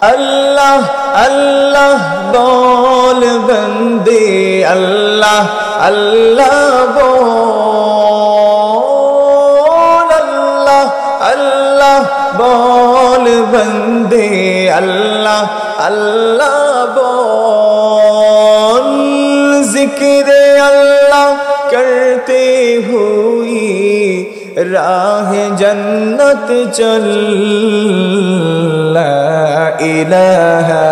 अल्लाह अल्लाह बोल बंदे अल्लाह अल्लाह बोल अल्लाह अल्लाह बोल बंदे अल्लाह अल्लाह बोल जिक्र अल्लाह करते हुए राह जन्नत चल ला इलाहा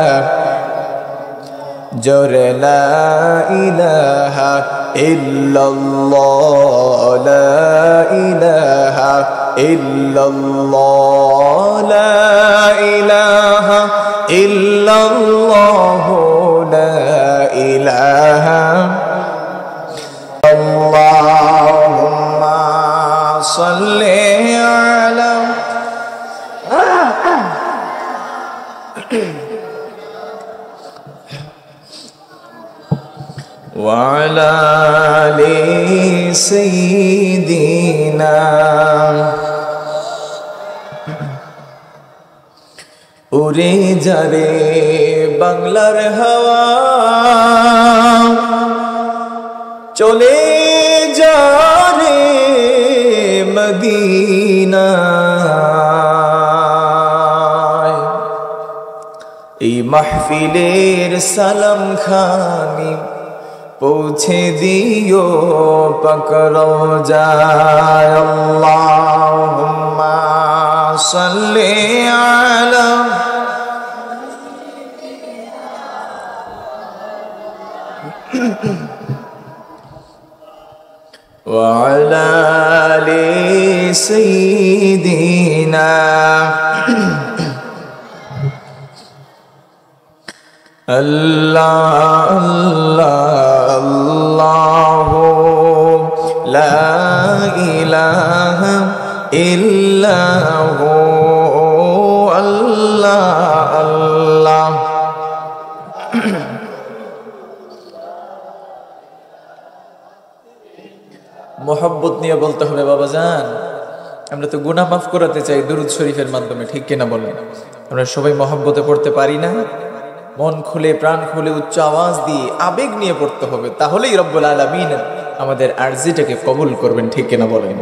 जोर ला इलाहा इल्लल्लाह ला इलाहा इल्लल्लाह ला इलाहा इल्लल्लाह ला इलाहा अल्लाहुम्मा सल्ली अला वाला आले सय्यिदिना उड़े जारे बांगलार हवा चले जा रे मदीना এই মাহফিলের সালাম খানি পৌঁছে দিও পাক রওজায় আল্লাহুম্মা সাল্লি আলা ওয়া আলা আলি সাইয়্যিদিনা अल्लाह अल्लाह अल्लाह ला इलाहा इल्लल्लाह अल्लाह अल्लाह मोहब्बत নিয়ে বলতে হবে বাবাজান আমরা তো গুনাহ মাফ করাতে চাই দুরূদ শরীফের মাধ্যমে ঠিক কিনা বলেন আমরা সবাই মহব্বতে পড়তে পারি না মন খুলে প্রাণ খুলে উচ্চ আওয়াজ দিয়ে আবেগ নিয়ে পড়তে হবে তাহলেই রব্বুল আলামিন আমাদের আরজিটাকে কবুল করবেন ঠিক কিনা বলেন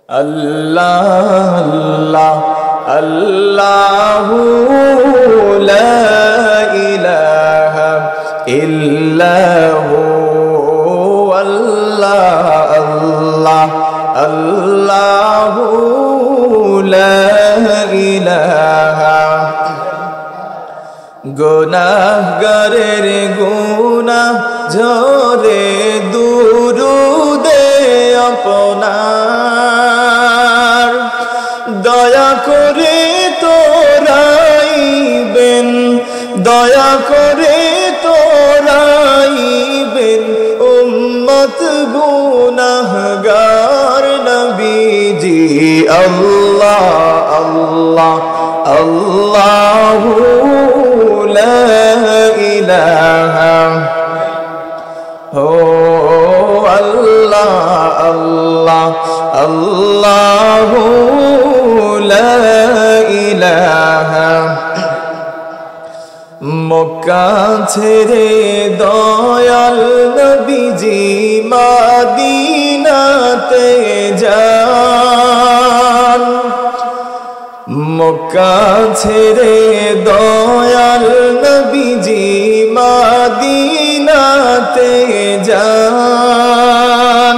আল্লাহ আল্লাহ আল্লাহু লা ইলাহা ইল্লাহু আল্লাহ আল্লাহ আল্লাহু লা ইলাহা গুনাহগারের গুনাহ ঝরে দুরুদে আপনার দয়া করে তোরাইবেন দয়া করে তোরাইবেন উম্মত গুনাহগার নবীজি আল্লাহ আল্লাহ আল্লাহু لا إله هو الله الله الله لا إله মক্কা ছেড়ে দয়াল নবীজি মদিনাতে যান মক্কা ছেড়ে দয়াল নবীজি মদিনাতে যান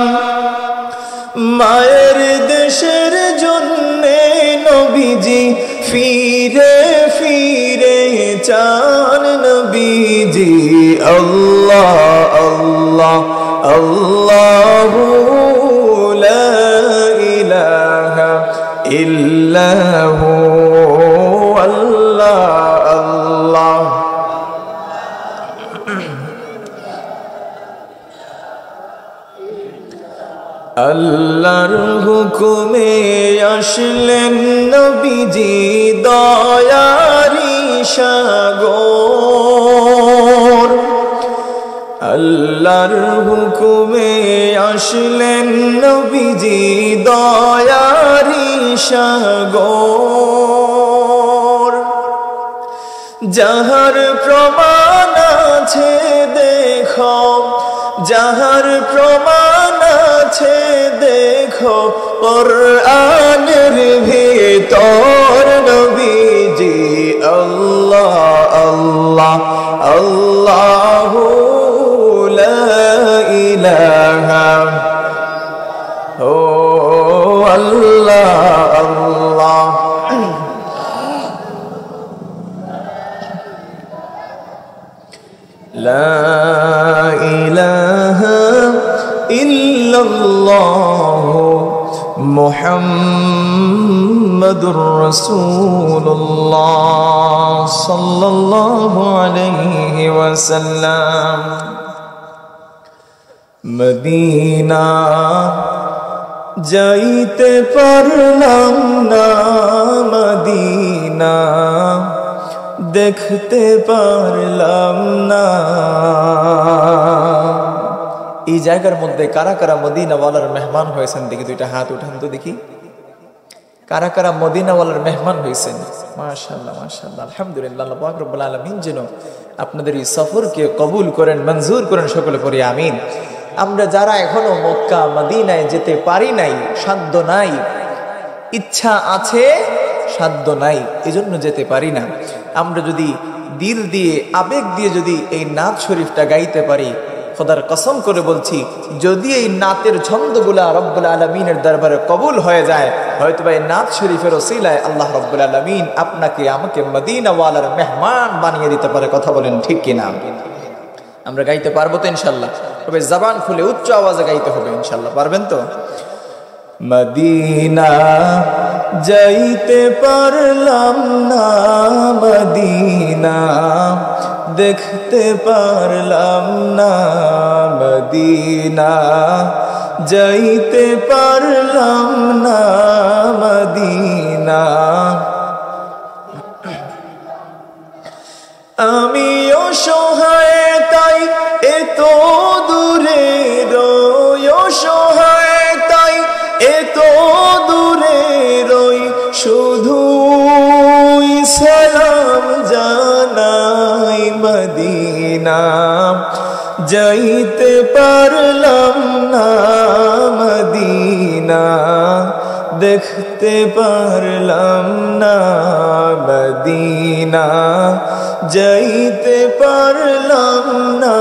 মায়ের দেশের জন্যে নবীজি ফিরে ফিরে চান নবীজি আল্লাহ আল্লাহ আল্লাহু লা ইলাহা ইল্লাহু আল্লাহ আল্লাহ আল্লাহর হুকুমে আসলেন নবীজি দয়ারি সাগর আল্লাহর হুকুমে আসলেন নবীজি দয়ারি সাগর যাহার প্রমাণ আছে দেখো, যাহার প্রমাণ আছে দেখো, কোরআনের ভিতর নবীজি আল্লাহ আল্লাহ আল্লাহু লা ইলাহা ও আল্লাহ আল্লাহ। লা ইলাহা ইল্লাল্লাহ মুহাম্মাদুর রাসূলুল্লাহ সাল্লাল্লাহু আলাইহি ওয়াসাল্লাম। মদিনা যাইতে পারলাম না, মদিনা দেখতে পারলাম না। এই জায়গার মধ্যে কারা কারা মদিনাওয়ালার মেহমান হয়েছেন দেখি, দুইটা হাত উঠান তো দেখি। কারা কারা মদিনাওয়ালার মেহমান হয়েছেন? মাশাআল্লাহ মাশাআল্লাহ, আলহামদুলিল্লাহ। আল্লাহ পাক রব্বুল আলামিন যেন আপনাদের এই সফরকে কবুল করেন, মঞ্জুর করেন, সকলে পড়ি আমিন। আমরা যারা এখনো মক্কা মদিনায় যেতে পারি নাই, সাধ্য নাই, ইচ্ছা আছে সাধ্য নাই, এজন্য যেতে পারি না, আমরা যদি দিল দিয়ে আবেগ দিয়ে যদি এই নাত শরীফটা গাইতে পারি, খোদার কসম করে বলছি, যদি এই নাতের ছন্দগুলা রব্বুল আলামিনের দরবারে কবুল হয়ে যায়, হয়তো এই নাত শরীফের ওসিলায় আল্লাহ রব্বুল আলামিন আপনাকে আমাকে মদিনাওয়ালার মেহমান বানিয়ে দিতে পারে। কথা বলেন ঠিক কিনা? আমরা গাইতে পারবো তো ইনশাল্লাহ? তবে জবান খুলে উচ্চ আওয়াজে গাইতে হবে ইনশাল্লাহ। পারবেন তো? মদিনা যাইতে পারলাম না, মদিনা দেখতে পারলাম না, মদিনা যাইতে পারলাম না, মদিনা আমি অসহায় তাই এত দূরে রই, অসহায় তাই এত দূরে রই, শুধু সালাম জানাই, মদিনা যাইতে পারলাম না, মদিনা দেখতে পারলাম না, মদিনা যাইতে পারলাম না,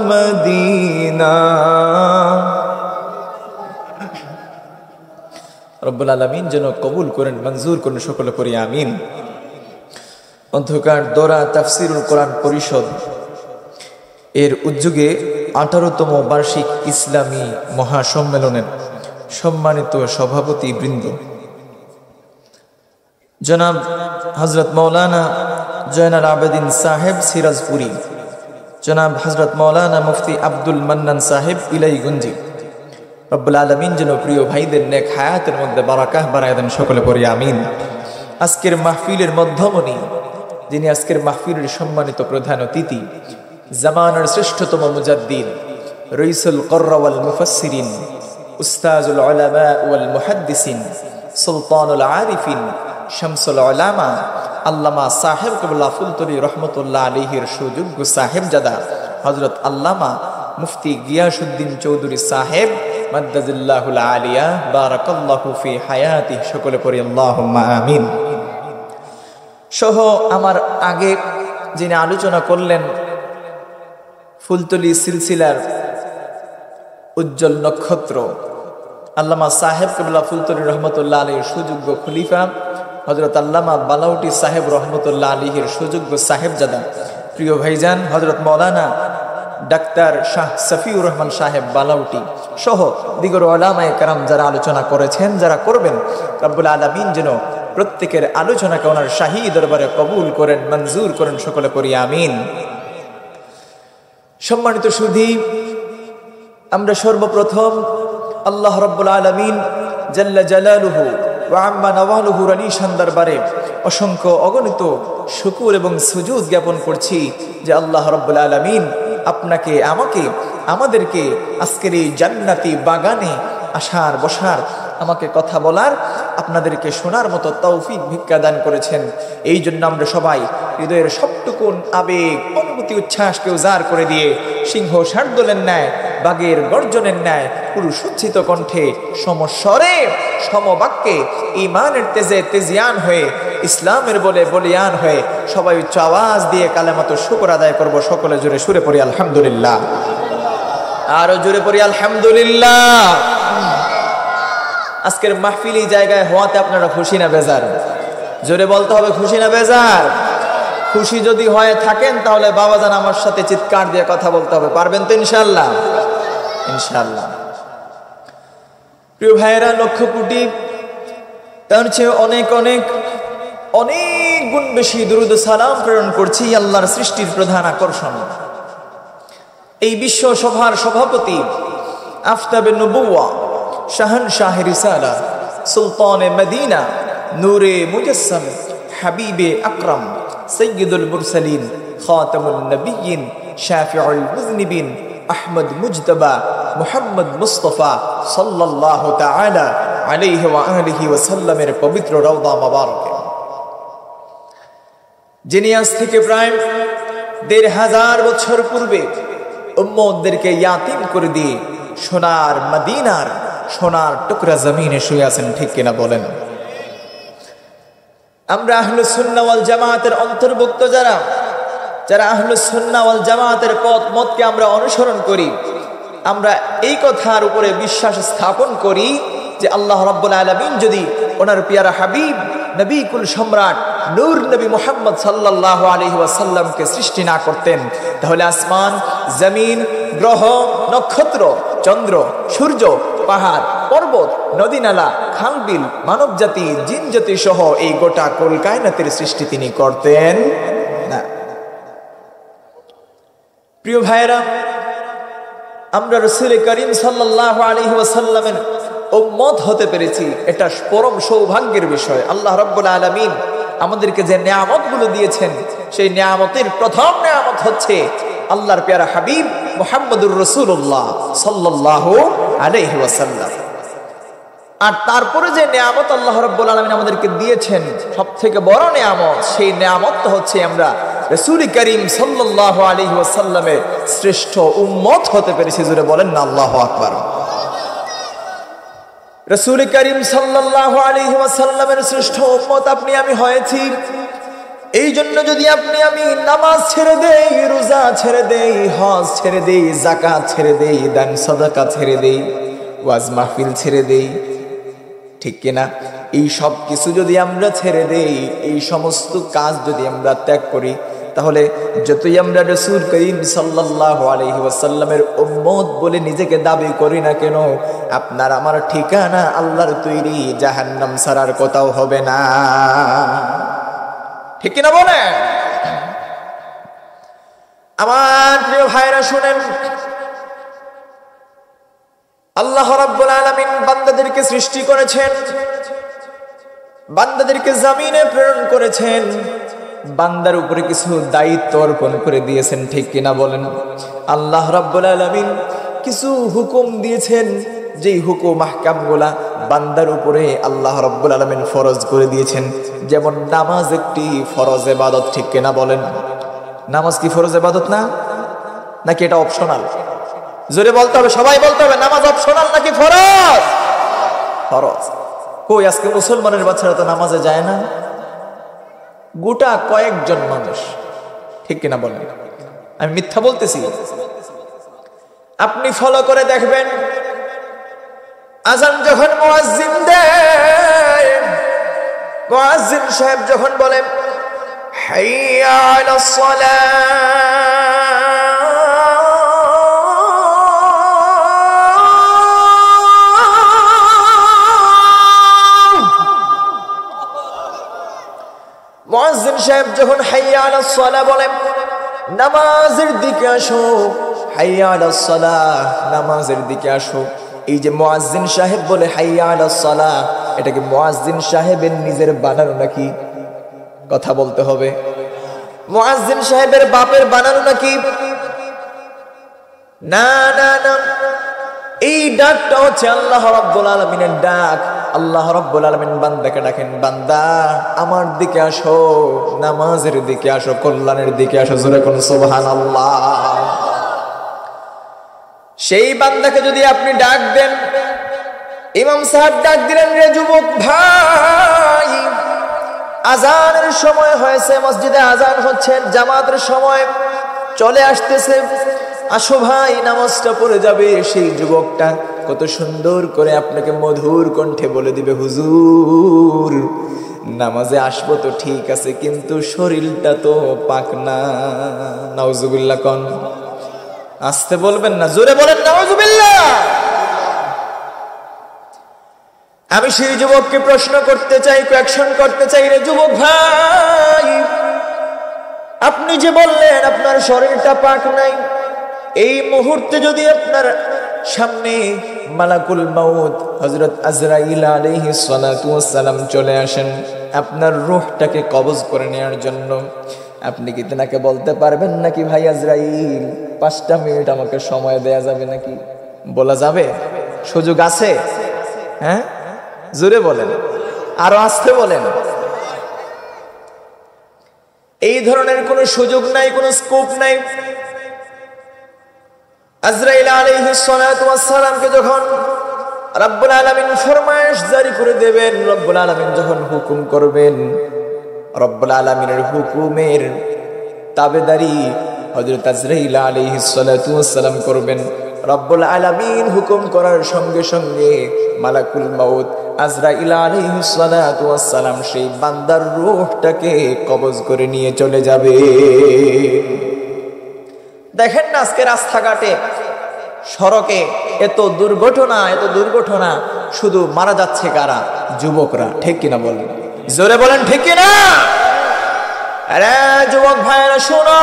মদিনা। রব্বুল আলামিন যেন কবুল করেন, মঞ্জুর করেন, সকলে পড়ি আমিন। অন্ধকার দোরা তাফসিরুল কোরআন পরিষদ এর উদ্যোগে 18তম বার্ষিক ইসলামী মহাসম্মেলনের সম্মানিত সভাপতি বৃন্দ জনাব হযরত মাওলানা জয়নাল আবেদিন সাহেব সিরাজপুরি, জনাব হযরত মাওলানা মুফতি আব্দুল মান্নান সাহেব ইলাইগঞ্জি, রব্বুল আলামিন যেন প্রিয় ভাইদের নেক হায়াতের মধ্যে বারাকাহ বাড়ায় দেন, সকলে পড়ি আমিন। আজকের মাহফিলের মধ্যমণি, যিনি আজকের মাহফিলের সম্মানিত প্রধান অতিথি, জামানার শ্রেষ্ঠতম মুজাদ্দিদ, রইসুল কুররা ওয়াল মুফাসসিরিন, উস্তাজুল উলামা ওয়াল মুহাদ্দিসিন, সুলতানুল আরিফিন, শামসুল উলামা, আল্লামা সাহেব কিবলা ফুলতলি রহমতুল্লাহ আলাইহির সুযোগ্য সাহেবজাদা হযরত আল্লামা মুফতি গিয়াসউদ্দিন চৌধুরী সাহেব মাদ্দাজিল্লাহুল আলিয়া বারাকাল্লাহু ফি হায়াতিহি, সকলে পড়ি আল্লাহুম্মা আমিন। সহ আমার আগে যিনি আলোচনা করলেন, ফুলতলি সিলসিলার উজ্জ্বল নক্ষত্র আল্লামা সাহেব কিবলা ফুলতলি রহমতুল্লাহ আলাইহির সুযোগ্য খলিফা হযরত আল্লামা বালাউটি সাহেব রহমতুল্লাহ আলাইহির সুযোগ্য সাহেবজাদা প্রিয় ভাইজান হযরত মাওলানা ডাক্তার শাহ সফিউর রহমান সাহেব বালাউটি সহ দিগর উলামায়ে কেরাম যারা আলোচনা করেছেন, যারা করবেন, রব্বুল আলামিন যেন প্রত্যেকের আলোচনাকে ওনার শাহী দরবারে কবুল করেন, মঞ্জুর করেন, সকলে পড়ি আমিন। সম্মানিত সুধী, আমরা সর্বপ্রথম আল্লাহ রব্বুল আলামিন জাল্লা জালালুহু ওয়া আম্মা নওয়ালুহুর আলিশান দরবারে অসংখ্য অগণিত শুকর এবং সুজুদ জ্ঞাপন করছি যে আল্লাহ রব্বুল আলামিন আপনাকে, আমাকে, আমাদেরকে আজকের এই জান্নাতি বাগানে আসার, বসার, আমাকে কথা বলার আপনাদেরকে শোনার মতো তৌফিক ভিক্ষা দান করেছেন। এই জন্য আমরা সবাই হৃদয়ের সবটুকুন আবেগ অনুভূতি উচ্ছ্বাসকে উজাড় করে দিয়ে সিংহ শার্দুলের ন্যায় বাঘের গর্জনের ন্যায় পুরুষ উচ্ছিত কণ্ঠে সমস্বরে সমবাক্যে ঈমানের তেজে তেজিয়ান হয়ে ইসলামের বলে বলিয়ান হয়ে সবাই উচ্চ আওয়াজ দিয়ে কালেমাতুশ শুকর আদায় করব। সকলে জোরে সুরে পড়ি আলহামদুলিল্লাহ, আরো জোরে পড়ি আলহামদুলিল্লাহ। আজকের মাহফিল এই জায়গায় হওয়াতে আপনারা খুশি না বেজার? জোরে বলতে হবে, খুশি না বেজার? খুশি যদি হয়ে থাকেন তাহলে বাবাজান আমার সাথে চিৎকার দিয়ে কথা বলতে হবে। পারবেন তো ইনশাআল্লাহ? ইনশাআল্লাহ। প্রিয় ভাইয়েরা, লক্ষ কোটি তার চেয়ে অনেক অনেক অনেক গুণ বেশি দুরূদ ও সালাম প্রেরণ করছি আল্লাহর সৃষ্টির প্রধান আকর্ষণ, এই বিশ্ব সভার সভাপতি, আফতাবে নবুওয়া, শাহনশাহ রিসালা, সুলতানে মদিনা, নূরে মুজাসসাম, হাবিবে আকরাম, সৈয়দুল মুরসালিন, খাতামুন নবিয়্যিন, শাফিউল মুযনিবিন, আহমদ মুজতবা, মুহাম্মদ মুস্তাফা সাল্লাল্লাহু তাআলা আলাইহি ওয়া আলিহি ওয়া সাল্লামের পবিত্র রওজা মুবারকে, যিনি আজ থেকে প্রায় ১৫০০ বছর পূর্বে উম্মতদেরকে ইয়াতিম করে দিয়ে সোনার মদিনার সোনার টুকরা জমিনে শুয়ে আছেন, ঠিক কিনা বলেন? আমরা আহলুস সুন্নাহ ওয়াল জামাতের অন্তর্ভুক্ত যারা আহলুস সুন্নাহ ওয়াল জামাতের পথ মতকে আমরা অনুসরণ করি, আমরা এই কথার উপরে বিশ্বাস স্থাপন করি যে আল্লাহ রাব্বুল আলামিন যদি ওনার পিয়ারা হাবিব নবী কুল সম্রাট নূর নবী মুহাম্মদ সাল্লাল্লাহু আলাইহি ওয়াসাল্লামকে সৃষ্টি না করতেন তাহলে আসমান, জমিন, গ্রহ, নক্ষত্র, চন্দ্র, সূর্য, পাহাড়, পর্বত, নদী নালা, খাল বিল, মানব জাতি, জিন জাতি সহ এই গোটা কুল কায়নাতের সৃষ্টি তিনি করতেন না। প্রিয় ভাইরা, আমরা রাসূল করিম সাল্লাল্লাহু আলাইহি ওয়াসাল্লামের উম্মত হতে পেরেছি, এটা পরম সৌভাগ্যের বিষয়। আল্লাহ রাব্বুল আলামিন আমাদেরকে যে নিয়ামতগুলো দিয়েছেন সেই নিয়ামতের প্রথম নিয়ামত হচ্ছে আল্লাহর প্যারা হাবিব মুহাম্মদুর রাসূলুল্লাহ সাল্লাল্লাহু আলাইহি ওয়াসাল্লাম। আর তারপরে যে নিয়ামত আল্লাহ রাব্বুল আলামিন আমাদেরকে দিয়েছেন সবথেকে বড় নিয়ামত, সেই নিয়ামতটা হচ্ছে আমরা রাসূল করিম সাল্লাল্লাহু আলাইহি ওয়াসাল্লামের শ্রেষ্ঠ উম্মত হতে পেরেছি। জোরে বলেন না আল্লাহু আকবার। রাসূল করিম সাল্লাল্লাহু আলাইহি ওয়াসাল্লামের শ্রেষ্ঠ উম্মত আপনি আমি হয়েছি। এই জন্য যদি আপনি আমি নামাজ ছেড়ে দেই, রোজা ছেড়ে দেই, হজ ছেড়ে দেই, যাকাত ছেড়ে দেই, দান সাদাকা ছেড়ে দেই, ওয়াজ মাহফিল ছেড়ে দেই, ঠিক কিনা? এই সব কিছু যদি আমরা ছেড়ে দেই, এই সমস্ত কাজ যদি আমরা ত্যাগ করি, তাহলে যতই আমরা রাসূল করিম সাল্লাল্লাহু আলাইহি ওয়াসাল্লামের উম্মত বলে নিজেকে দাবি করি না কেন, আপনার আমার ঠিকানা আল্লাহর তৈরি জাহান্নাম ছাড়ার কোথাও হবে না, ঠিক কিনা বলেন? আমার প্রিয় ভাইরা শুনেন, আল্লাহ রাব্বুল আলামিন বান্দাদেরকে সৃষ্টি করেছেন, বান্দাদেরকে জমিনে প্রেরণ করেছেন, বান্দার উপরে কিছু দায়িত্ব অর্পণ করে দিয়েছেন, ঠিক কিনা বলেন? আল্লাহ রাব্বুল আলামিন কিছু হুকুম দিয়েছেন, যেই হুকুম আহকামগুলা বান্দার উপরে আল্লাহ রাব্বুল আলামিন ফরজ করে দিয়েছেন। যেমন নামাজ একটি ফরজ ইবাদত, ঠিক কিনা বলেন? নামাজ কি ফরজ ইবাদত না, নাকি এটা অপশনাল? জোরে বলতে হবে, সবাই বলতে হবে, নামাজ অপশনাল নাকি ফরজ? ফরজ। কই আজকে মুসলমানের বাচ্চারা তো নামাজে যায় না, গোটা কয়েকজন মানুষ, ঠিক কিনা বলেন? আমি মিথ্যা বলতেছি? আপনি ফলো করে দেখবেন, আযান যখন মুয়াজ্জিন দেয়, মুয়াজ্জিন সাহেব যখন বলেন হাইয়া আলাস সালাহ, মুয়াজ্জিন সাহেব যখন হাইয়া আলাস সালাহ বলেন, নামাজের দিকে আসো, হাইয়া আলাস সালাহ, নামাজের দিকে আসো। এই যে মুয়াজ্জিন সাহেব বলে হাইয়া আলাস সালাহ, এটা কি মুয়াজ্জিন সাহেবের নিজের বানানো নাকি? কথা বলতে হবে। মুয়াজ্জিন সাহেবের বাপের বানানো নাকি? না না না, এই ডাকটা হচ্ছে আল্লাহ রাব্বুল আলামিনের ডাক। আল্লাহ রাব্বুল আলামিন বান্দাকে ডাকেন, বান্দা আমার দিকে আসো, নামাজের দিকে আসো, কল্যাণের দিকে আসো। জোরে কোন সুবহানাল্লাহ। সেই বান্দাকে যদি আপনি ডাক দেন, ইমাম সাহেব ডাক দিলেন, রে যুবক ভাই, আজানের সময় হয়েছে, মসজিদে আজান হচ্ছে, জামাতের সময় চলে আসতেছে, আসো ভাই নামাজটা পড়ে যাবে। সেই যুবকটা কত সুন্দর করে আপনাকে মধুর কণ্ঠে বলে দিবে, হুজুর নামাজে আসবো তো ঠিক আছে, কিন্তু শরীরটা তো পাক না। নাউজুবিল্লাহ কোন, আসতে বলবেন না, জোরে বলেন নাউজুবিল্লাহ। আমি সেই যুবককে প্রশ্ন করতে চাই, কোয়েকশন করতে চাই, রে যুবক ভাই, আপনি যে বললেন আপনার শরীরটা পাক নাই, এই মুহূর্তে যদি আপনার সামনে মালাকুল মাউত হযরত আজরাইল আলাইহিস সালাতু ওয়াস সালাম চলে আসেন আপনার রূহটাকে কবজ করে নেওয়ার জন্য, আপনি কি তেনাকে বলতে পারবেন নাকি, ভাই আজরাইল 5টা মিনিট আমাকে সময় দেয়া যাবে নাকি? বলা যাবে? সুযোগ আছে? হ্যাঁ, জোরে বলেন, আরো আস্তে বলেন। এই ধরনের কোনো সুযোগ নাই, কোনো স্কোপ নাই। আজরাইল আলাইহিস সালাতু ওয়াস সালামকে যখন রব্বুল আলামিন ফরমায়েশ জারি করে দেবেন, রব্বুল আলামিন যখন হুকুম করবেন, রব্বুল আলামিনের হুকুমের তাবেদারি হযরত আজরাইল আলাইহিস সালাতু ওয়াস সালাম করবেন। রব্বুল আলামিন হুকুম করার সঙ্গে সঙ্গে মালাকুল মাউত আজরাইল আলাইহিস সালাতু ওয়াস সালাম সেই বান্দার রূহটাকে কবজ করে নিয়ে চলে যাবে। দেখেন না আজকে রাস্তাঘাটে সড়কে এত দুর্ঘটনা, এত দুর্ঘটনা, শুধু মারা যাচ্ছে কারা? যুবকরা। ঠিক কিনা বলেন? জোরে বলেন ঠিক কিনা? আরে যুবক ভাইরা শোনো,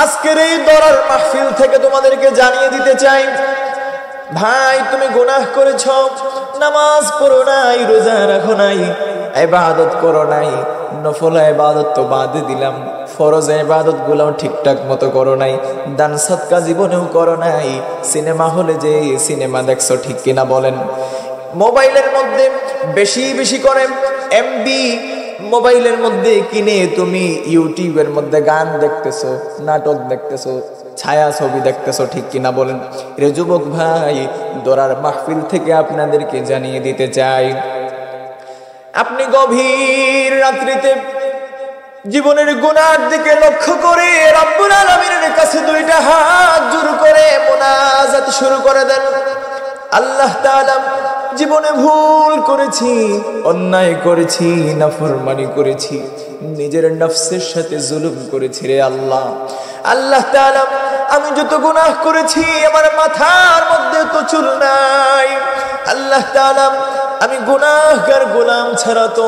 আজকের এই দরার মাহফিল থেকে তোমাদেরকে জানিয়ে দিতে চাই, ভাই তুমি গুনাহ করেছ, নামাজ পড়ো নাই, রোজা রাখো নাই, ইবাদত করো নাই, নফল ইবাদত তো বাদে দিলাম, ফরজ ইবাদত গুলাও ঠিকঠাক মতো করো নাই, দান সদকা জীবনেও করো নাই, সিনেমা হলে যে সিনেমা দেখছো, ঠিক কিনা বলেন? মোবাইলের মধ্যে বেশি বেশি করে এমবি মোবাইলের মধ্যে কিনে তুমি ইউটিউবের মধ্যে গান দেখতেছো, নাটক দেখতেছো, ছায়া ছবি দেখতেছো, ঠিক কিনা বলেন? রে যুবক ভাই, দরার মাহফিল থেকে আপনাদেরকে জানিয়ে দিতে চাই, আপনি গভীর রাত্রিতে জীবনের গুনার দিকে লক্ষ্য করে রব্বুল আলামিনের কাছে 2টা হাত জোর করে মুনাজাত শুরু করে দেন। আল্লাহ তাআলা, জীবনে ভুল করেছি, অন্যায় করেছি, নাফরমানি করেছি, নিজের নফসের সাথে জুলুম করেছি রে আল্লাহ। আল্লাহ তাআলা, আমি যত গুনাহ করেছি আমার মাথার মধ্যে তো চুল নাই। আল্লাহ তাআলা, আমি গুনাহগার গোলাম ছাড়া তো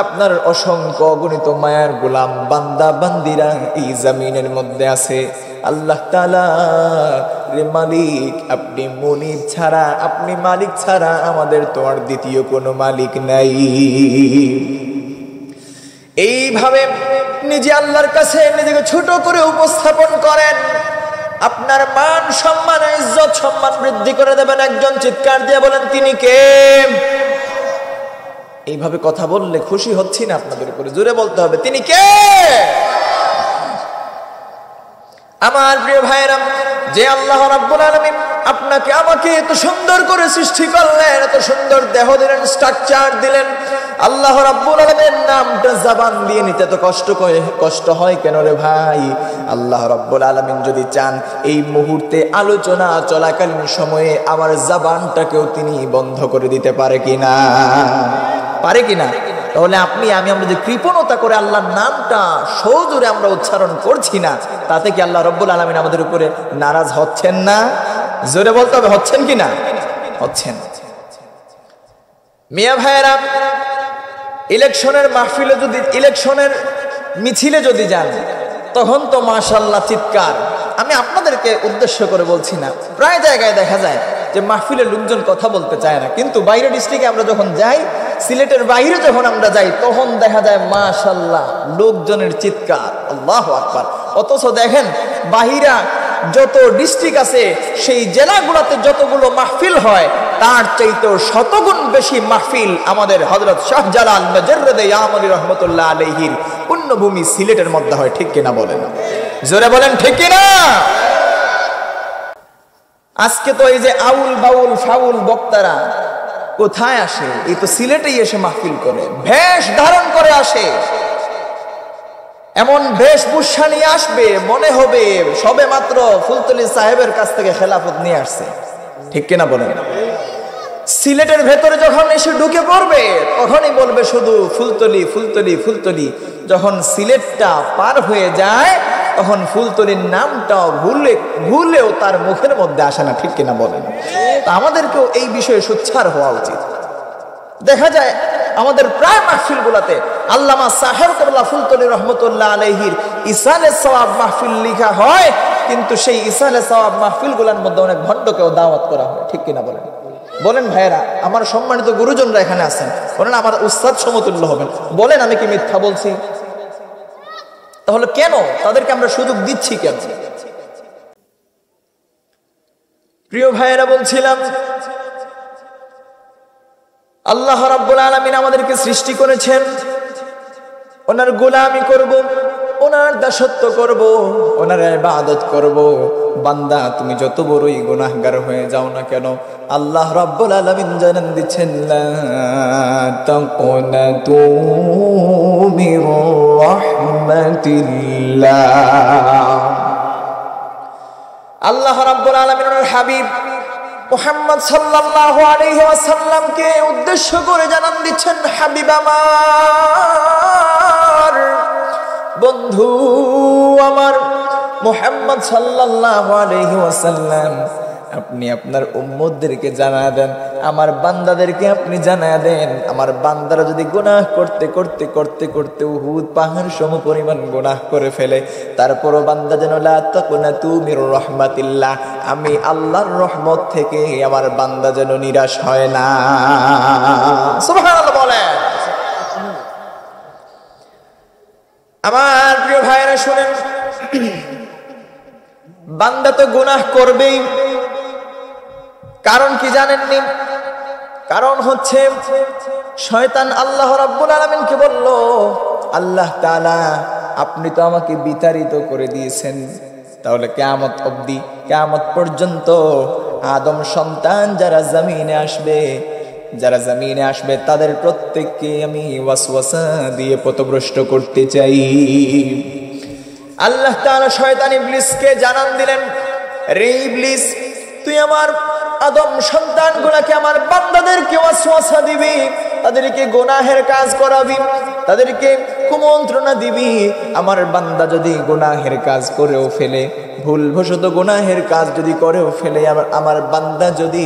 আপনার অসংখ্য অগণিত মায়ার গোলাম বান্দা বান্দিরা এই জমিনের মধ্যে আছে। আল্লাহ তাআলা রে মালিক, আপনি মুনিব ছাড়া, আপনি মালিক ছাড়া আমাদের তো আর দ্বিতীয় কোনো মালিক নাই। এইভাবে নিজে আল্লাহর কাছে নিজেকে ছোট করে উপস্থাপন করেন, আপনার মান সম্মান ইজ্জত সম্মান বৃদ্ধি করে দেবেন। একজন চিৎকার দিয়ে বলেন, তিনি কে? এইভাবে কথা বললে খুশি হচ্ছি না আপনাদের উপরে, জোরে বলতে হবে, তিনি কে? আমার প্রিয় ভাইরা, যে আল্লাহ রাব্বুল আলামিন আপনাকে আমাকে এত সুন্দর করে সৃষ্টি করলেন, এত সুন্দর দেহ দিলেন, স্ট্রাকচার দিলেন, আল্লাহ রাব্বুল আলামিনের নামটা জবান দিয়ে নিতে তো কষ্ট হয় কেন রে ভাই? আল্লাহ রাব্বুল আলামিন যদি চান এই মুহূর্তে আলোচনা চলাকালীন সময়ে আমার জবানটাকেও তিনি বন্ধ করে দিতে পারে কিনা? পারে কিনা? তাহলে আমরা যে কৃপণতা করে আল্লাহর নামটা সজোরে আমরা উচ্চারণ করছি না, তাতে কি আল্লাহ রাব্বুল আলামিন আমাদের উপরে নারাজ হচ্ছেন না? জোরে বলতে হবে, হচ্ছেন কিনা? হচ্ছেন। মিয়া ভাইয়েরা, ইলেকশনের মাহফিলে যদি, ইলেকশনের মিছিলে যদি যান, তখন তো মাশাআল্লাহ চিৎকার। আমি আপনাদেরকে উদ্দেশ্য করে বলছি না, প্রায় জায়গায় দেখা যায় যে মাহফিলের লোকজন কথা বলতে চায় না, কিন্তু বাইরে ডিস্ট্রিক্টে আমরা যখন যাই, সিলেটের বাইরে যখন আমরা যাই, তখন দেখা যায় মাশাআল্লাহ লোকজনের চিৎকার, আল্লাহু আকবার। অথচ দেখেন বাহিরা যত ডিস্ট্রিক্ট আছে সেই জেলাগুলোতে যতগুলো মাহফিল হয় তার চাইতে শতগুণ বেশি মাহফিল আমাদের হযরত শাহজালাল মুজাররিদে ইয়ামানি রহমাতুল্লাহ আলাইহির পুণ্যভূমি সিলেটের মধ্যে হয়। ঠিক কিনা বলেন? জোরে বলেন ঠিক কিনা? আজকে তো এই যে আউল বাউল ফাউল বক্তারা কোথায় আসে? এই তো সিলেটেই এসে মাহফিল করে, বেশ ধারণ করে আসে। এমন বেশভূষা নিয়ে আসবে মনে হবে সবে মাত্র ফুলতলি সাহেবের কাছ থেকে খেলাফত নিয়ে আসছে। ঠিক কিনা বলেন? সিলেটের ভেতরে যখন এসে ঢুকে পড়বে তখনই বলবে শুধু ফুলতলি ফুলতলি ফুলতলি। যখন সিলেটটা পার হয়ে যায় তখন ফুলতলির নামটা ভুলেও তার মুখের মধ্যে আসে না। ঠিক কিনা বলেন? তা আমাদেরকেও এই বিষয়ে সোচ্চার হওয়া উচিত। দেখা যায় আমাদের প্রায় মাহফিল গুলাতে আল্লামা সাহেব কাবলা ফুলতলি রহমতুল্লাহ আলাইহির ইসালে সওয়াব মাহফিল লিখা হয়, কিন্তু সেই ইসালে সওয়াব মাহফিল গুলার মধ্যে অনেক ভণ্ডকেও দাওয়াত করা হয়। ঠিক কিনা বলেন? বলেন ভাইয়েরা, আমার সম্মানিত গুরুজনরা এখানে আছেন, বলেন আমার উস্তাদ সমতুল্য হবেন, বলেন আমি কি মিথ্যা বলছি? তাহলে কেন তাদেরকে আমরা সুযোগ দিচ্ছি কেন? প্রিয় ভাইয়েরা, বলছিলাম আল্লাহ রাব্বুল আলামিন আমাদেরকে সৃষ্টি করেছেন, ওনার গোলামি করব, ওনার দাসত্ব করব, ওনার ইবাদত করব। বান্দা তুমি যত বড়ই গুনাহগার হয়ে যাও না কেন, আল্লাহ রাব্বুল আলামিন জানান দিচ্ছেন লা তাকুনাতু মির রাহমাতিল্লাহ। আল্লাহ রাব্বুল আলামিন ওনার হাবিব মুহাম্মদ সাল্লাল্লাহু আলাইহি ওয়াসাল্লামকে উদ্দেশ্য করে জানান দিচ্ছেন, হাবিব আমার, বন্ধু আমার মুহাম্মদ সাল্লাল্লাহু আলাইহি ওয়াসাল্লাম, আপনি আপনার উম্মতদেরকে জানায়া দেন, আমার বান্দাদেরকে আপনি জানায়া দেন, আমার বান্দারা যদি গুনাহ করতে করতে করতে করতে উহুদ পাহাড় সম পরিমাণ গুনাহ করে ফেলে, তারপরও বান্দা যেন লা তাকুনাতু মির রাহমাতিল্লাহ, আমি আল্লাহর রহমত থেকে আমার বান্দা যেন নিরাশ হয় না। সুবহানাল্লাহ বলেন। আমার প্রিয় ভাইরা শুনেন, বান্দা তো গুনাহ করবেই। কারণ কি জানেননি? কারণ হচ্ছে শয়তান আল্লাহ রাব্বুল আলামিনকে বলল, আল্লাহ তাআলা আপনি তো আমাকে বিতাড়িত করে দিয়েছেন, তাহলে কিয়ামত অবধি, কিয়ামত পর্যন্ত আদম সন্তান যারা জমিনে আসবে তাদের প্রত্যেককে আমি ওয়াসওয়াসা দিয়ে পথভ্রষ্ট করতে চাই। আল্লাহ তাআলা শয়তান ইবলিসকে জানান দিলেন, রে ইবলিস, তুই আমার আদম সন্তানগুলোকে, আমার বান্দাদেরকে ওয়াসওয়াসা দিবি, তাদেরকে গুনাহের কাজ করাবি, তাদেরকে কুমন্ত্রণা দিবি। আমার বান্দা যদি গুনাহের কাজ করেও ফেলে, ভুলবশত গুনাহের কাজ যদি করেও ফেলে, আমার বান্দা যদি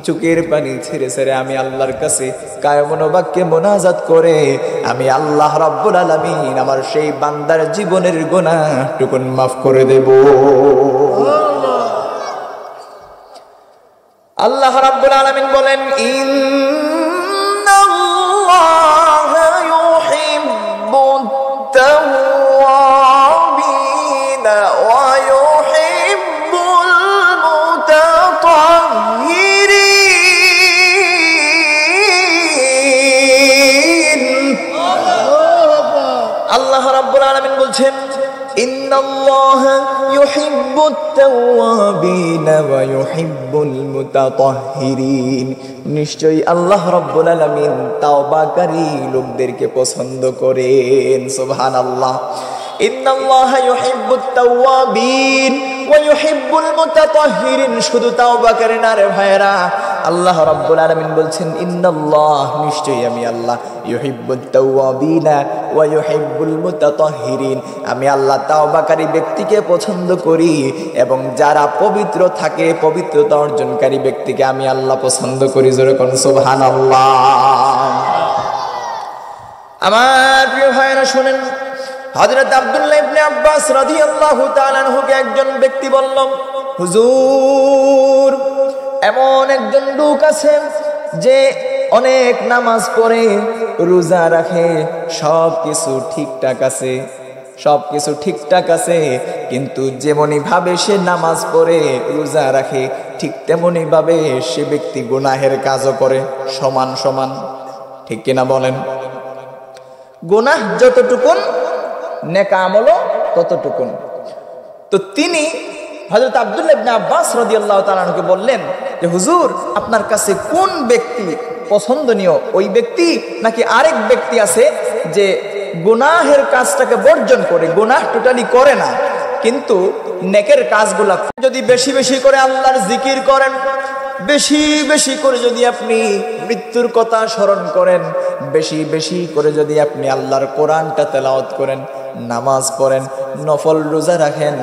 চোখের পানি ছেড়ে ছেড়ে আমি আল্লাহর কাছে কায়মন বাক্যে মোনাজাত করে, আমি আল্লাহ রাব্বুল আলামিন আমার সেই বান্দার জীবনের গুনাহটুকুন মাফ করে দেব। আল্লাহ রাব্বুল আলামিন বলেন, ইন্নাল্লাহা ইউহিব্বুত তাওয়াবিনা ওয়া ইউহিব্বুল মুতাতাহহিরিন। আল্লাহ রাব্বুল আলামিন বলছেন, ইন্নাল্লাহা ইউহিব্বুত তাওয়াবিনা ওয়া ইউহিব্বুল মুতাতাহহিরিন। নিশ্চয়ই আল্লাহ রাব্বুল আলামিন তাওবাকারী লোকদেরকে পছন্দ করেন। সুবহানাল্লাহ। ইন্নাল্লাহা ইউহিব্বুত তাওয়াবিন ওয়া ইউহিব্বুল মুতাতাহহিরিন। শুধু তাওবাকারী না রে ভাইরা, আল্লাহ রাব্বুল আলামিন বলছেন, ইন্নাল্লাহ, নিশ্চয়ই আমি আল্লাহ, ইউহিব্বুত তাওয়াবিনা ওয়া ইউহিব্বুল মুতাতাহহিরিন, আমি আল্লাহ তাওবাকারী ব্যক্তিকে পছন্দ করি এবং যারা পবিত্র থাকে, পবিত্রতা অর্জনকারী ব্যক্তিকে আমি আল্লাহ পছন্দ করি। জোরে কোন সুবহানাল্লাহ। আমার প্রিয় ভাইরা শুনেন, হযরত আব্দুল্লাহ ইবনে আব্বাস রাদিয়াল্লাহু তাআলা আনহুকে একজন ব্যক্তি বলল, হুজুর, এমন একজন লোক আছে যে অনেক নামাজ পড়ে, রোজা রাখে, সব কিছু ঠিকঠাক আছে, সবকিছু ঠিকঠাক আছে, কিন্তু যেমনি ভাবে সে নামাজ পড়ে রোজা রাখে ঠিক তেমনি ভাবে সে ব্যক্তি গুনাহের কাজও করে সমান সমান। ঠিক কিনা বলেন? গুনাহ যতটুকুন নেক আমলও ততটুকুন। তো তিনি হযরত আব্দুল্লাহ ইবনে আব্বাস রাদিয়াল্লাহু তাআলা আনহুকে বললেন যে হুজুর, আপনার কাছে কোন ব্যক্তি পছন্দনীয়, ওই ব্যক্তি নাকি আরেক ব্যক্তি আছে যে গুনাহের কাজটাকে বর্জন করে, গুনাহ টোটালি করে না কিন্তু নেকের কাজগুলা যদি বেশি বেশি করে আল্লাহর জিকির করেন, বেশি বেশি করে যদি আপনি মৃত্যুর কথা স্মরণ করেন, বেশি বেশি করে যদি আপনি আল্লাহর কোরআনটা তেলাওয়াত করেন, নামাজ পড়েন, নফল রোজা রাখেন,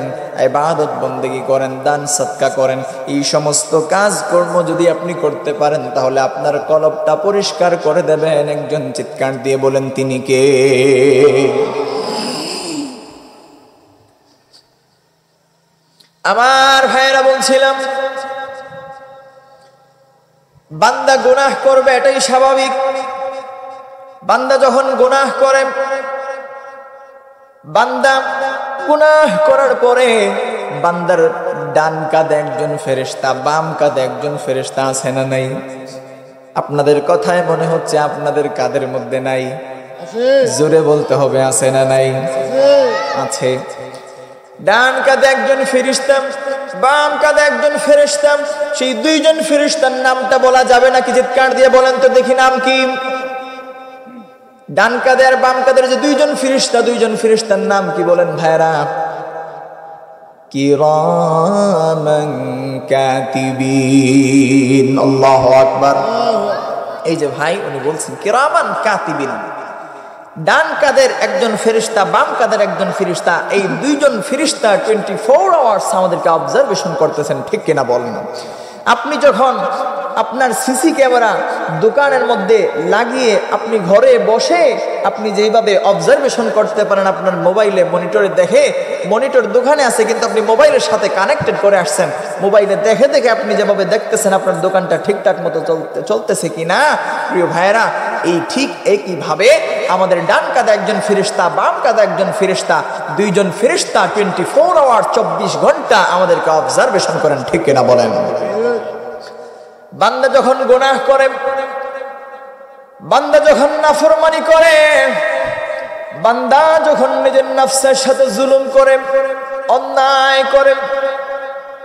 ইবাদত বন্দেগী করেন, দান সদকা করেন, এই সমস্ত কাজকর্ম যদি আপনি করতে পারেন তাহলে আপনার কলবটা পরিষ্কার করে দেবেন। একজন চিৎকার দিয়ে বলেন তিনি কে? আমার ভাইয়েরা, বলছিলাম বান্দা গুনাহ করবে, এটাই স্বাভাবিক। বান্দা যখন গুনাহ করে, বান্দা গুনাহ করার পরে বান্দার ডান কাঁধে একজন ফেরেশতা, বাম কাঁধে একজন ফেরেশতা আছে না নাই? আপনাদের কথায় মনে হচ্ছে আপনাদের কাঁধের মধ্যে নাই। জোরে বলতে হবে, আছে না নাই? আছে। ডান কাঁধে একজন ফেরেশতা, বাম কাঁধে একজন ফেরেশতা। সেই দুইজন ফেরেশতার নামটা বলা যাবে নাকি? চিৎকার দিয়ে বলেন তো দেখি, নাম কি? ডান কাঁধে আর বাম কাঁধের যে দুইজন ফেরেশতা, দুইজন ফেরেশতার নাম কি বলেন ভাইরা? কিরামান কাতিবিন। আল্লাহু আকবার। এই যে ভাই উনি বলছেন কিরামান কাতিবিন, ডান কাঁধের একজন ফেরেশতা, বাম কাঁধের একজন ফেরেশতা, এই দুইজন ফেরেশতা 24 আওয়ার্স আমাদেরকে অবজারভেশন করতেছেন। ঠিক কিনা বলেন? আপনি যখন আপনার সিসি ক্যামেরা দোকানের মধ্যে লাগিয়ে আপনি ঘরে বসে আপনি যেইভাবে অবজারভেশন করতে পারেন, আপনার মোবাইলে মনিটরে দেখে, মনিটর দোকানে আছে কিন্তু আপনি মোবাইলের সাথে কানেক্টেড করে আসছেন, মোবাইলে দেখে দেখে আপনি যেভাবে দেখতেছেন আপনার দোকানটা ঠিকঠাক মতো চলতেছে কিনা, প্রিয় ভাইয়েরা, এই ঠিক একইভাবে আমাদের ডান কাঁধে একজন ফেরেশতা, বাম কাঁধে একজন ফেরেশতা, দুইজন ফেরেশতা 24 আওয়ার 24 ঘন্টা আমাদেরকে অবজারভেশন করেন। ঠিক কিনা বলেন? বান্দা যখন গুনাহ করে, বান্দা যখন নাফরমানি করে, বান্দা যখন নিজের নফসের সাথে জুলুম করে, অন্যায় করে,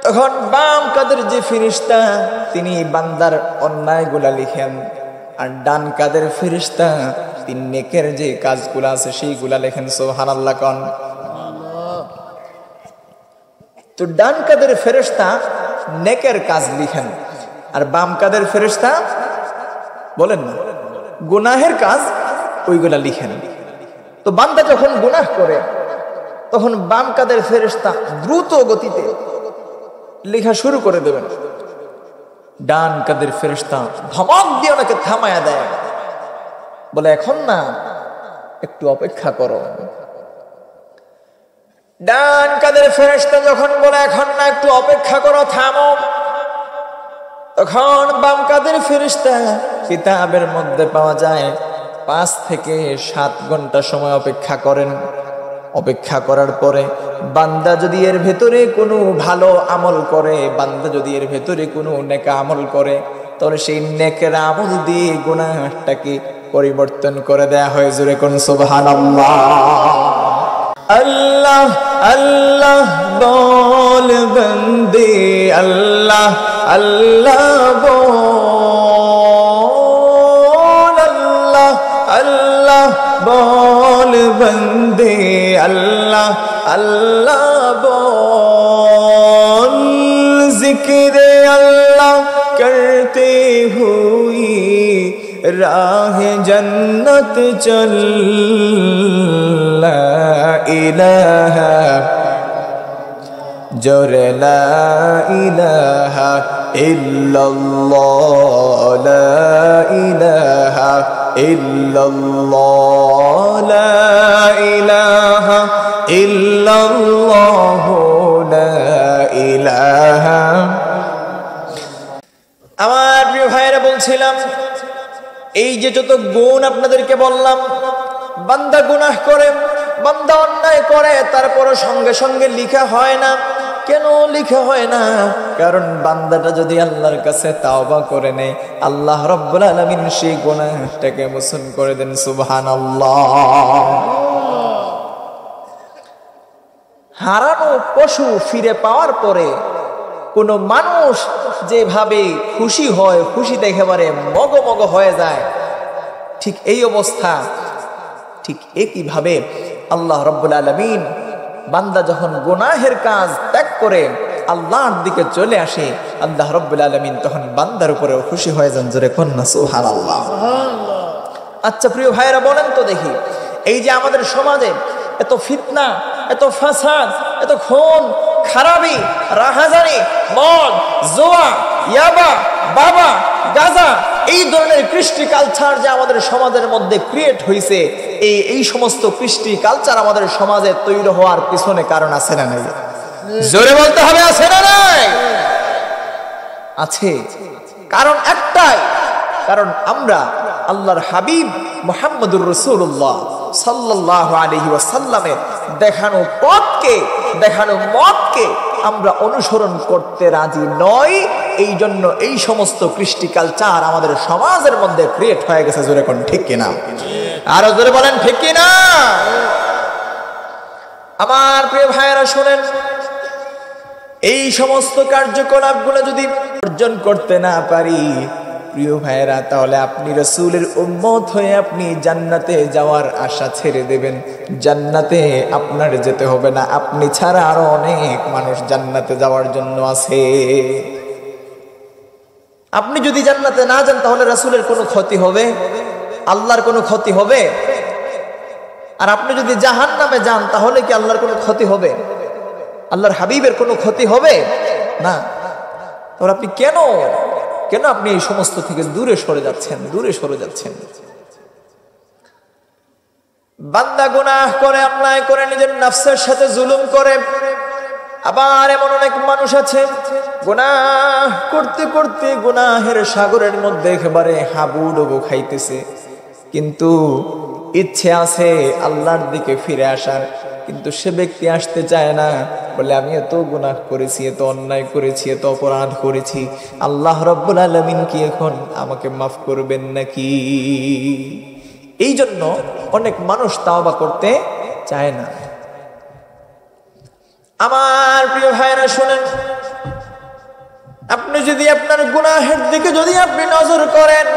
তখন বাম কাঁধের যে ফেরেশতা তিনি বান্দার অন্যায়গুলা লিখেন, আর ডান কাঁধের ফেরেশতা তিনি নেকের যে কাজগুলা আছে সেইগুলা লেখেন। সুবহানাল্লাহ কোন? তো ডান কাঁধের ফেরেশতা নেকের কাজ লিখেন, আর বাম কাঁধের ফেরেশতা বলেন না গুনাহের কাজ, ওইগুলা লিখেন। তো বান্দা যখন গুনাহ করে তখন বাম কাঁধের ফেরেশতা দ্রুত গতিতে লেখা শুরু করে দেবেন, ডান কাঁধের ফেরেশতা ধমক দিয়ে ওনাকে থামায়া দেয়, বলে এখন না, একটু অপেক্ষা করো। ডান কাঁধের ফেরেশতা যখন বলে এখন না, একটু অপেক্ষা করো, থামো, তখন বাম কাঁধের ফেরেশতা কিতাবের মধ্যে পাওয়া যায় 5 থেকে 7 ঘন্টা সময় অপেক্ষা করেন। অপেক্ষা করার পরে বান্দা যদি এর ভেতরে কোনো ভালো আমল করে, বান্দা যদি এর ভেতরে কোনো নেক আমল করে, তাহলে সেই নেকের আমল দিয়ে গুনাহটাকে পরিবর্তন করে দেয়া হয়। জোরে কোন সুবহানাল্লাহ। আল্লাহ আল্লাহ বল বন্দে, আল্লাহ আল্লাহ বল, আল্লাহ আল্লাহ বল বন্দে, আল্লাহ আল্লাহ বল, জিক্রে আল্লাহ করতে হুই রাহ জন্নত চল, লা ইলাহা জোরে লা ইলাহা ইল্লাল্লাহ, লা ইলাহা ইল্লাল্লাহ, লা ইলাহা ইল্লাল্লাহ, লা ইলাহা। আমার প্রিয় ভাইরা, বলছিলাম এই যে যত গুণ আপনাদেরকে বললাম, বান্দা গুনাহ করে, বান্দা অন্যায় করে তারপরও সঙ্গে সঙ্গে লিখা হয় না। কেন লিখা হয় না? কারণ বান্দাটা যদি আল্লাহর কাছে তাওবা করে নেয়, আল্লাহ রাব্বুল আলামিন সেই গুনাহটাকে মোচন করে দেন। সুবহানাল্লাহ। হারানো পশু ফিরে পাওয়ার পরে কোন মানুষ যেভাবে খুশি হয়, খুশিতে একেবারে মগমগ হয়ে যায়, ঠিক এই অবস্থা, ঠিক একইভাবে আল্লাহ রাব্বুল আলামিন বান্দা যখন গুনাহের কাজ ত্যাগ করে আল্লাহর দিকে চলে আসে, আল্লাহ রাব্বুল আলামিন তখন বান্দার উপরেও খুশি হয়ে যান। জোরে কন্না সুবহানাল্লাহ। আচ্ছা প্রিয় ভাইরা, বলেন তো দেখি, এই যে আমাদের সমাজে এত ফিতনা, এত ফাসাদ, এত খুন খারাপি, রাহাজানি, মদ, জুয়া, ইয়াবা, বাবা, গাঁজা, এই ধরনের কৃষ্টি কালচার যে আমাদের সমাজের মধ্যে ক্রিয়েট হয়েছে, এই সমস্ত কৃষ্টি কালচার আমাদের সমাজে তৈরি হওয়ার পিছনে কারণ আছে না নাই? জোরে বলতে হবে, আছে না নাই? আছে। কারণ একটাই, কারণ আমরা আল্লাহর হাবিব মুহাম্মদুর রাসূলুল্লাহ সাল্লাল্লাহু আলাইহি ওয়াসাল্লামের দেখানো পথকে, দেখানো মতকে আমরা অনুসরণ করতে রাজি নই। এই জন্য এই সমস্ত কৃষ্টি কালচার আমাদের সমাজের মধ্যে ক্রিয়েট হয়ে গেছে। জোরে কোন ঠিক কিনা? আরো জোরে বলেন ঠিক কিনা? আমার প্রিয় ভাইয়েরা শুনেন, এই সমস্ত কার্যকলাপগুলো যদি অর্জন করতে না পারি প্রিয় ভাইয়েরা, তাহলে আপনি রাসূলের উম্মত হয়ে আপনি জান্নাতে যাওয়ার আশা ছেড়ে দেবেন। জান্নাতে আপনার যেতে হবে না, আপনি ছাড়া আরো অনেক মানুষ জান্নাতে যাওয়ার জন্য আছে। আপনি যদি জান্নাতে না যান তাহলে রাসূলের কোনো ক্ষতি হবে? আল্লাহর কোনো ক্ষতি হবে? আর আপনি যদি জাহান্নামে যান তাহলে কি আল্লাহর কোনো ক্ষতি হবে? আল্লাহর হাবিবের কোনো ক্ষতি হবে না। তাহলে আপনি কেন আপনি এই সমস্ত থেকে দূরে সরে যাচ্ছেন? দূরে সরে যাচ্ছেন। বান্দা গুনাহ করে, অন্যায় করে, নিজের নফসের সাথে জুলুম করে। আবার এমন অনেক মানুষ আছে গুনাহ করতে করতে গুনাহের সাগরের মধ্যে একেবারে হাবুডুবু খাইতেছে, কিন্তু ইচ্ছে আছে আল্লাহর দিকে ফিরে আসার, কিন্তু সে ব্যক্তি আসতে চায় না। বলে আমি এত গুনাহ করেছি, এত অন্যায় করেছি, এত অপরাধ করেছি, আল্লাহ রাব্বুল আলামিন কি এখন আমাকে মাফ করবেন নাকি? এই জন্য অনেক মানুষ তাওবা করতে চায় না। আমার প্রিয় ভাইরা শুনেন, আপনি যদি আপনার গুনাহের দিকে যদি আপনি নজর করেন,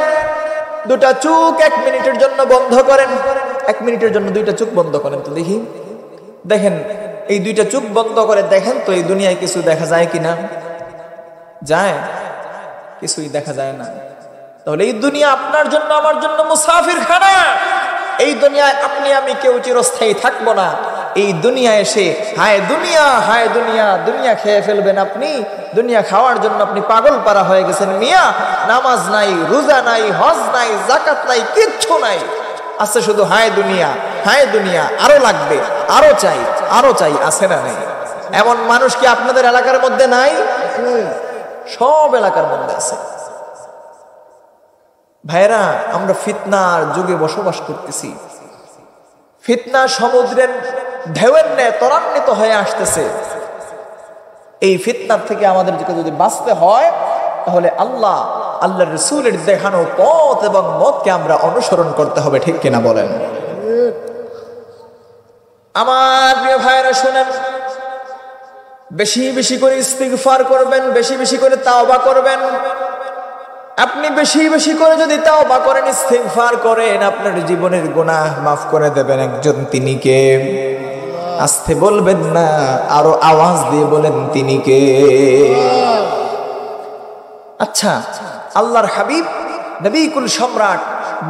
দুটা চোখ 1 মিনিটের জন্য বন্ধ করেন, 1 মিনিটের জন্য দুইটা চোখ বন্ধ করেন তো দেখি। দেখেন, এই দুইটা চোখ বন্ধ করে দেখেন তো এই দুনিয়ায় কিছু দেখা যায় কিনা? যায়? কিছুই দেখা যায় না। তাহলে এই দুনিয়া আপনার জন্য আমার জন্য মুসাফির খানা। এই দুনিয়ায় আপনি আমি কেউ চিরস্থায়ী থাকবো না। এই দুনিয়া এসে হায় দুনিয়া, হায় দুনিয়া, দুনিয়া খেয়ে ফেলবেন আপনি। দুনিয়া খাওয়ার জন্য আপনি পাগল পারা হয়ে গেছেন মিয়া। নামাজ নাই, রোজা নাই, হজ নাই, যাকাত নাই, কিচ্ছু নাই, আছে শুধু হায় দুনিয়া, হায় দুনিয়া, আরো লাগবে, আরো চাই, আরো চাই। আছে না নাই? এমন মানুষ কি আপনাদের এলাকার মধ্যে নাই? সব এলাকার মধ্যে আছে। ভাইরা, আমরা ফিতনার যুগে বসবাস করতেছি। ফিতনা সমুদ্রের ঢেউয়ের ন্যায় ত্বরান্বিত হয়ে আসতেছে। এই ফিতনার থেকে আমাদেরকে যদি বাঁচতে হয় তাহলে আল্লাহর রাসূলের দেখানো পথ এবং মতকে আমরা অনুসরণ করতে হবে। ঠিক কিনা বলেন? আমার প্রিয় ভাইরা শুনেন, বেশি বেশি করে ইস্তিগফার করবেন, বেশি বেশি করে তাওবা করবেন। আপনি বেশি বেশি করে যদি তাওবা করেন, ইস্তিগফার করেন, আপনার জীবনের গুনাহ মাফ করে দেবেন একজন, তিনি কে? আস্তে বলবেন না, আরো আওয়াজ দিয়ে বলেন, তিনি কে? আচ্ছা, আল্লাহর হাবিব নবী কুল সম্রাট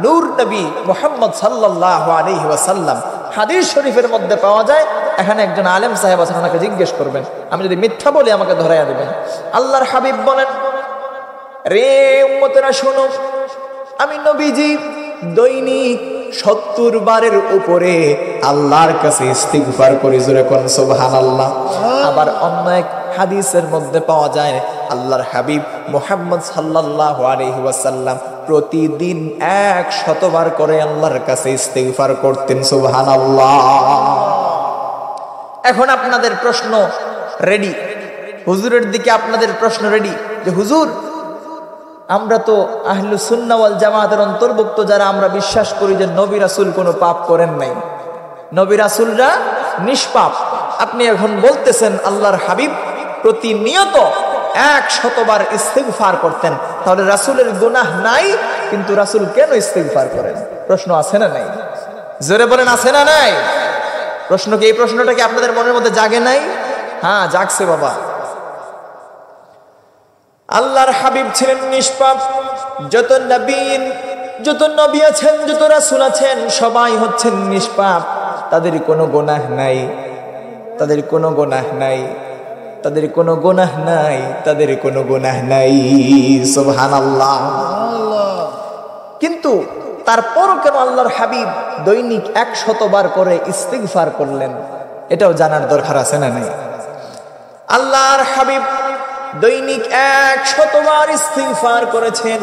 নূর নবী মুহাম্মদ সাল্লাল্লাহু আলাইহি ওয়াসাল্লাম, হাদিস শরীফের মধ্যে পাওয়া যায়। এখানে একজন আলেম সাহেব আছেন, ওনাকে জিজ্ঞেস করবেন, আমি যদি মিথ্যা বলি আমাকে ধরাইয়া দিবেন। আল্লাহর হাবিব বলেন, রে উম্মতেরা শোনো, আমি নবীজি দৈনিক 70 বারের উপরে আল্লাহর কাছে ইস্তিগফার করি। জোরে কোন সুবহানাল্লাহ। আবার অন্য এক হাদিসের মধ্যে পাওয়া যায় আল্লাহর হাবিব মুহাম্মদ সাল্লাল্লাহু আলাইহি ওয়াসাল্লাম প্রতিদিন 100 বার করে আল্লাহর কাছে ইস্তিগফার করতেন। সুবহানাল্লাহ। এখন আপনাদের প্রশ্ন রেডি, হুজুরের দিকে আপনাদের প্রশ্ন রেডি যে হুজুর, আমরা তো আহলুস সুন্নাহ ওয়াল জামাতের অন্তর্ভুক্ত যারা আমরা বিশ্বাস করি যে নবী রাসূল কোনো পাপ করেন নাই, নবী রাসূলরা নিষ্পাপ। আপনি এখন বলতেছেন আল্লাহর হাবিব প্রতিনিয়ত 100 বার ইস্তিগফার করতেন, তাহলে রাসূলের গুনাহ নাই, কিন্তু রাসূল কেন ইস্তিগফার করেন? প্রশ্ন আছে না নাই? জোরে বলেন, আছে না নাই? প্রশ্ন কি, এই প্রশ্নটা কি আপনাদের মনের মধ্যে জাগে নাই? হ্যাঁ, জাগছে বাবা। আল্লাহর হাবিব ছিলেন নিষ্পাপ। যত নবী আছেন, যত রাসূল আছেন, সবাই হচ্ছেন নিষ্পাপ। তাদের কোনো গুনাহ নাই, তাদের কোনো গুনাহ নাই, তাদের কোনো গুনাহ নাই, তাদের কোনো গুনাহ নাই। সুবহানাল্লাহ। কিন্তু তারপরও কেন আল্লাহর হাবিব দৈনিক 100 বার করে ইস্তিগফার করলেন? এটাও জানার দরকার আছে না নাই? আল্লাহর হাবিব দৈনিক 100 বার ইস্তিগফার করেছেন,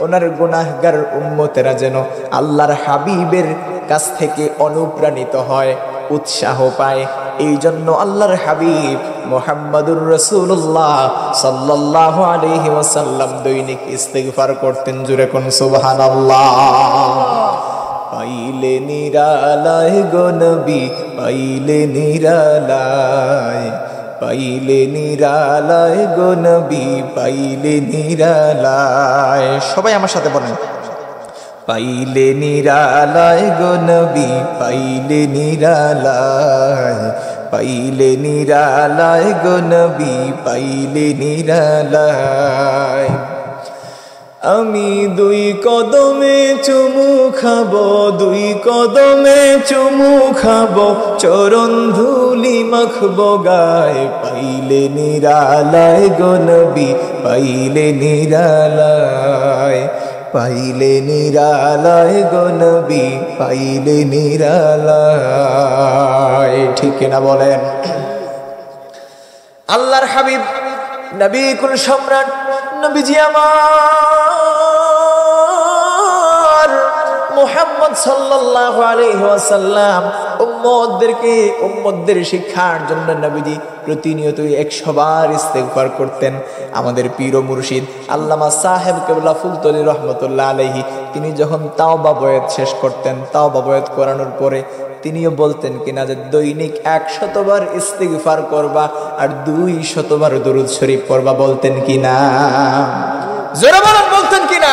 ওনার গুনাহগার উম্মতেরা যেন আল্লাহর হাবিবের কাছ থেকে অনুপ্রাণিত হয়, উৎসাহ পায়। এই জন্য আল্লাহর হাবিব মুহাম্মাদুর রাসূলুল্লাহ সাল্লাল্লাহু আলাইহি ওয়াসাল্লাম দৈনিক ইস্তিগফার করতেন। জোরে কোন সুবহানাল্লাহ। পাইলে নিরালায় গো নবী, পাইলে নিরালায়, পাইলে নিরালায় গো নবী, পাইলে নিরালায়। সবাই আমার সাথে বলেন, পাইলে নিরালায় গো নবী, পাইলে নিরালায়, পাইলে নিরালায় গো নবী, পাইলে নিরালায়। আমি 2 কদমে চুমু খাবো, 2 কদমে চুমু খাবো, চরণ ধুলি মাখবো গায়ে, পাইলে নিরালায় গো নবী, পাইলে নিরালায়, পাইলে নিরালায় গো নবী, পাইলে নিরালায়। ঠিক না বলেন? আল্লাহর হাবিব নবী কুল সম্রাট নবীজি আমার মুহাম্মদ সাল্লাল্লাহু আলাইহি ওয়াসাল্লাম উম্মতদের শিক্ষার জন্য নবীজি প্রতিনিয়ত 100 বার ইস্তিগফার করতেন। আমাদের পীর ও মুর্শিদ আল্লামা সাহেব কেবলা ফুলতলি রহমতুল্লাহ আলাইহি, তিনি যখন তাওবা বয়াত শেষ করতেন, তাওবা বয়াত করানোর পরে তিনিও বলতেন কিনা যে দৈনিক 100 বার ইস্তিগফার করবা আর 200 বার দরুদ শরীফ পড়বা। বলতেন কিনা? জোরে বলেন, বলতেন কিনা?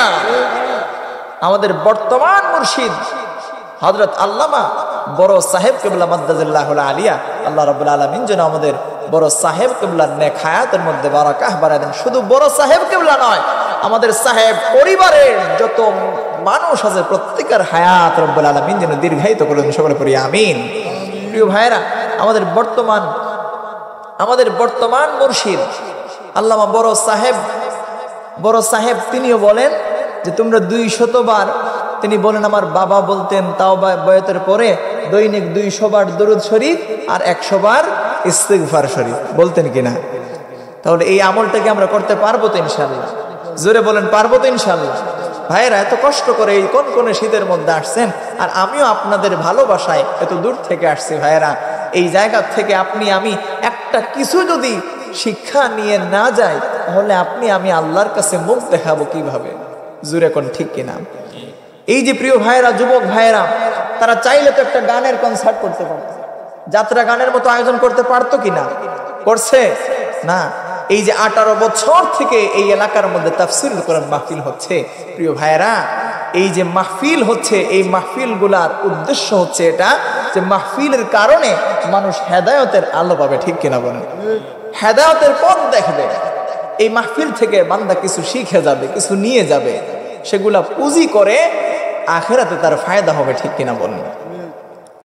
আমাদের বর্তমান মুর্শিদ হযরত আল্লামা বড় সাহেব কেবলা মাদ্দাজিল্লাহুল আলিয়া, আল্লাহ রাব্বুল আলামিন যেন আমাদের বড় সাহেব কেবলার নেক হায়াতের মধ্যে বারাকাহ বাড়ায় দেন। শুধু বড় সাহেব কেবলা নয়, আমাদের সাহেব পরিবারের যত মানুষ আছে প্রত্যেকের হায়াত রব্বুল আলামিন যেন দীর্ঘায়িত করেন। সকলে পড়ি আমিন। প্রিয় ভাইরা, আমাদের বর্তমান মুর্শিদ আল্লামা বড় সাহেব তিনিও বলেন যে তোমরা 200 বার, তিনি বলেন আমার বাবা বলতেন তাওবা বয়াতের পরে দৈনিক 200 বার দরুদ শরীফ আর 100 বার ইস্তিগফার শরীফ। বলতেন কিনা? তাহলে এই আমলটাকে আমরা করতে পারবো তো ইনশাআল্লাহ? জোরে বলেন, পারবো তো ইনশাআল্লাহ? ভাইরা, এত কষ্ট করে এই কোন শীতের মধ্যে আসছেন, আর আমিও আপনাদের ভালোবাসায় এত দূর থেকে আসছি। ভাইরা, এই জায়গা থেকে আপনি আমি একটা কিছু যদি শিক্ষা নিয়ে না যাই, তাহলে আপনি আমি আল্লাহর কাছে মুখ দেখাবো কিভাবে? জোরে কোন ঠিক কিনা? এই যে প্রিয় ভাইরা, যুবক ভাইরা, তারা চাইলে তো একটা গানের কনসার্ট করতে পারত, যাত্রা গানের মতো আয়োজন করতে পারতো কিনা? করছে না। এই যে 18 বছর থেকে এই এলাকার মধ্যে তাফসীরুল কোরআন মাহফিল হচ্ছে, প্রিয় ভাইরা, এই যে মাহফিল হচ্ছে, এই মাহফিল গুলার উদ্দেশ্য হচ্ছে এটা যে মাহফিলের কারণে মানুষ হেদায়েতের আলো পাবে। ঠিক কিনা বলেন? হেদায়েতের পথ দেখবে। এই মাহফিল থেকে বান্দা কিছু শিখে যাবে, কিছু নিয়ে যাবে, সেগুলা পুঁজি করে আখিরাতে তার ফায়দা হবে। ঠিক কিনা বলেন?